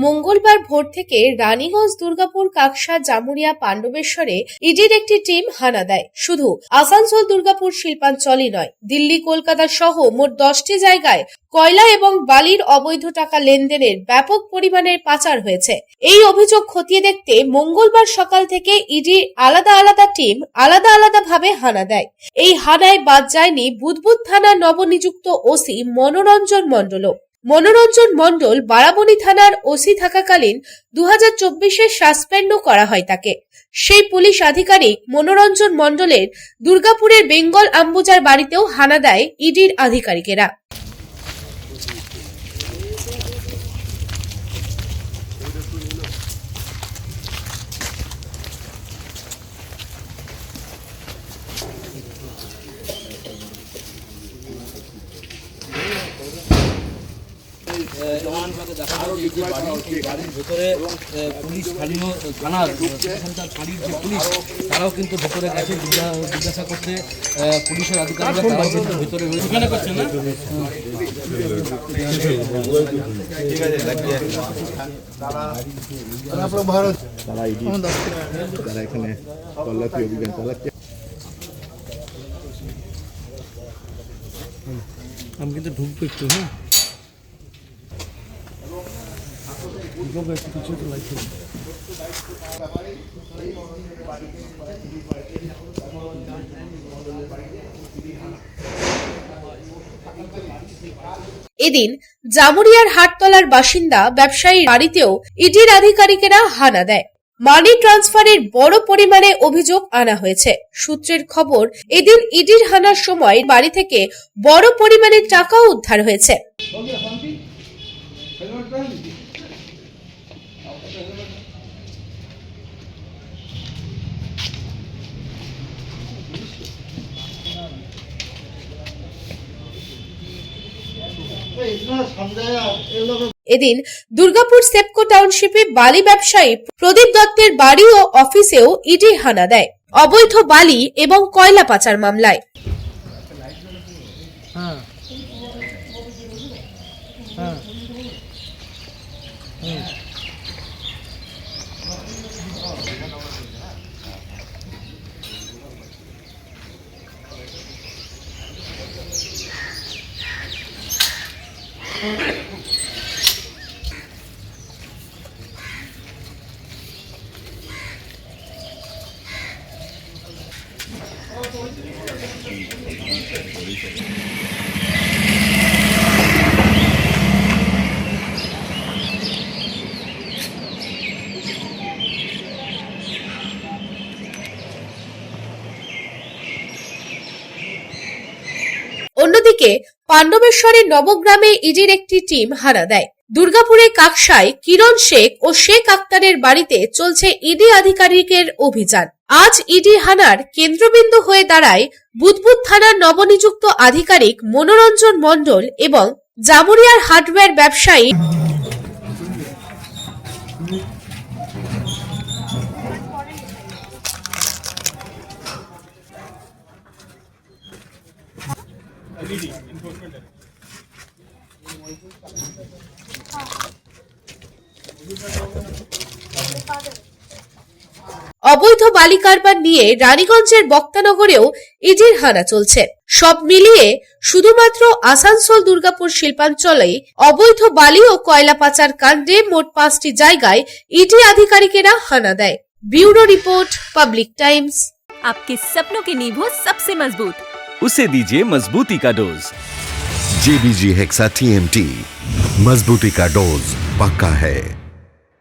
মঙ্গলবার ভোর থেকে রানীগঞ্জ, দুর্গাপুর, কাকসা, জামুরিয়া, পাণ্ডবেশ্বরে ইডির একটি টিম হানা দেয়। শুধু আসানসোল, দুর্গাপুর, শিল্পাঞ্চলই নয়, দিল্লি, কলকাতা সহ মোট 10টি জায়গায় কয়লা এবং বালির অবৈধ টাকা লেনদেনের ব্যাপক পরিমাণের পাচার হয়েছে। এই অভিযোগ খতিয়ে দেখতে মঙ্গলবার সকাল থেকে ইডি আলাদা আলাদা টিম আলাদাভাবে হানা দেয়। এই হানায় বাদ যায়নি বুদবুদ থানার নবনিযুক্ত ওসি মনোরঞ্জন মণ্ডল বারাবণী থানার ওসি থাকাকালীন 2024-এ সাসপেন্ডও করা হয় তাকে। সেই পুলিশ আধিকারিক মনোরঞ্জন মণ্ডলের দুর্গাপুরের বেঙ্গল আম্বুজার বাড়িতেও হানা দেয় ইডির আধিকারিকেরা। বাড়ির ভেতরে পুলিশ স্থানীয় থানার ফাঁড়ির যে পুলিশ তারাও কিন্তু ভেতরে গেছে জিজ্ঞাসা করতে। পুলিশের আধিকারিকরা তারাও কিন্তু ভেতরে ওখানে করছে না। তারা এখানে তল্লাশি অভিযান চালাচ্ছে। আমি কিন্তু ঢুকবো একটু। হ্যাঁ, এদিন জামুরিয়ার হাটতলার বাসিন্দা ব্যবসায়ীর বাড়িতেও ইডির আধিকারিকেরা হানা দেয়। মানি ট্রান্সফারের বড় পরিমাণে অভিযোগ আনা হয়েছে। সূত্রের খবর, এদিন ইডির হানার সময় বাড়ি থেকে বড় পরিমাণে টাকাও উদ্ধার হয়েছে। এদিন দুর্গাপুর সেপকো টাউনশিপে বালি ব্যবসায়ী প্রদীপ দত্তের বাড়ি ও অফিসেও ইডি হানা দেয় অবৈধ বালি এবং কয়লা পাচার মামলায়। অন্যদিকে পাণ্ডবেশ্বরের নবগ্রামে ইডির একটি টিম হানা দেয়। দুর্গাপুরে কাকসায় কিরণ শেখ ও শেখ আক্তারের বাড়িতে চলছে ইডি আধিকারিকের অভিযান। আজ ইডি হানার কেন্দ্রবিন্দু হয়ে দাঁড়ায় বুদবুদ থানার নবনিযুক্ত আধিকারিক মনোরঞ্জন মণ্ডল এবং জামুরিয়ার হার্ডওয়্যার ব্যবসায়ী অবৈধ বালি কারবার নিয়ে রানীগঞ্জের বক্তানগরেও ইডির হানা চলছে। সব মিলিয়ে শুধুমাত্র আসানসোল, দুর্গাপুর, শিল্পাঞ্চলে অবৈধ বালি ও কয়লা পাচার কাণ্ডে মোট 5টি জায়গায় ইডি আধিকারিকেরা হানা দেয়। Bureau report, public times. आपके सपनों की नींव हो सबसे मजबूत, उसे दीजिए मजबूती का डोज। JBG हेक्सा TMT, मजबूती का डोज पक्का है।